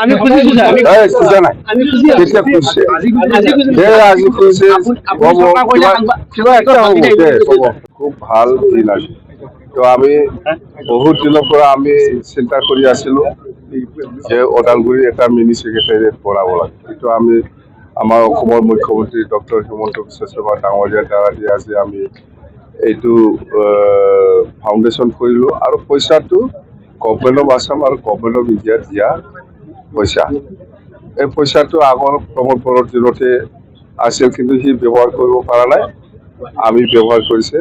আমি খুঁজিছো স্যার খোজা নাই কেতিয়া খুজিছে আজি খুজিছে কিবা একটা হ'ব দে হ'ব খুব ভাল দিন আজি তো আমি বহুত দিনৰ পৰা আমি চিন্তা কৰি আছিলো যে ওদালগুৰি এটা মিনি সেক্ৰেটাৰিয়েট বনাব লাগে কিন্তু আমি আমাৰ অসমৰ মুখ্যমন্ত্ৰী ডক্টৰ হিমন্ত বিশ্ব শৰ্মা ডাঙৰীয়াৰ দ্বাৰা দি আজি আমি এইটো ফাউণ্ডেশ্যন কৰিলো আৰু পইচাটো গভৰ্ণমেণ্ট অফ আছাম আৰু গভৰ্ণমেণ্ট অফ ইণ্ডিয়া দিয়া পইচা এই পইচাটো আগৰ প্ৰমোদ বড়োৰ দিনতে আছিল কিন্তু সি ব্যৱহাৰ কৰিব পৰা নাই আমি ব্যৱহাৰ কৰিছে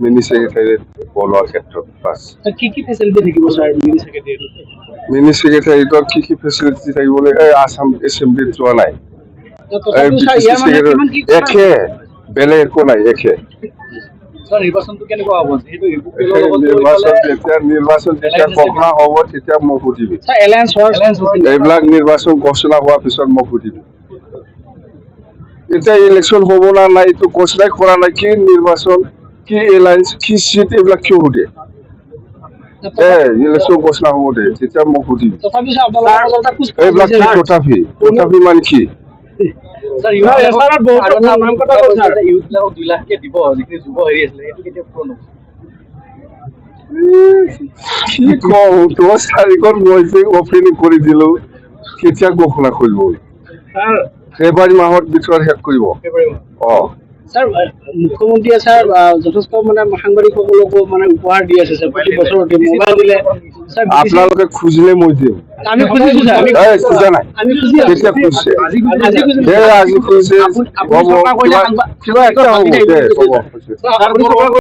মিনি সেক্ৰেটাৰিয়েট বনোৱাৰ ক্ষেত্ৰত বাছ কি কি ফেচিলিটি থাকিব স্যাৰ মিনি সেক্ৰেটাৰিয়েট মিনি সেক্ৰেটাৰিয়েটৰ কি ফেচিলিটি থাকিবলৈ এই আছাম এছেম্বলিত যোৱা নাই একে বেলেগ একো নাই একে স্যাৰ নিৰ্বাচনটো কেনেকুৱা হ'ব যেহেতু নিৰ্বাচন যেতিয়া ঘোষণা হ'ব তেতিয়া মোক সুধিবি স্যাৰ এলায়েন্স এইবিলাক নিৰ্বাচন ঘোষণা হোৱাৰ পিছত মোক সুধিবি এতিয়া ইলেকশ্যন হ'ব না নাই এইটো ঘোষণাই কৰা নাই কি নিৰ্বাচন কি এলায়েন্স কি চিট এইবিলাক কিয় সুধে ইলেকশ্যন ঘোষণা হ'ব দে তেতিয়া মোক সুধিবি তথাপি স্যার আপোনালোকৰ এটা কুছ এইবিলাক কি তথাপি মানে কি স্যাৰ এছাৰত বহুত নাম কথা কৈছে স্যাৰ ইউথবিলাকক 2 লাখকে দিব যিখিনি যুৱ হেৰি আছিল এইটো কেতিয়া পূৰণ হ'ব কি কওঁ 10 তাৰিখত মই যে অপেনিং কৰি দিলো কেতিয়া ঘোষণা কৰিব স্যাৰ ফেব্ৰুৱাৰী মাহৰ ভিতৰত শেষ কৰিব স্যার মুখ্যমন্ত্রী স্যার যথেষ্ট মানে সাংবাদিকসকলকো মানে উপহার দি আছে স্যার প্রতি বছরতে মোবাইল দিলে স্যার আপোনালোকে খুজিলে মই দিম আমি খুঁজিছো স্যার খোজা নাই আমি খুঁজি কেতিয়া খুজিছে আজি খুজিছে কিবা একটা হ'ব দে হ'ব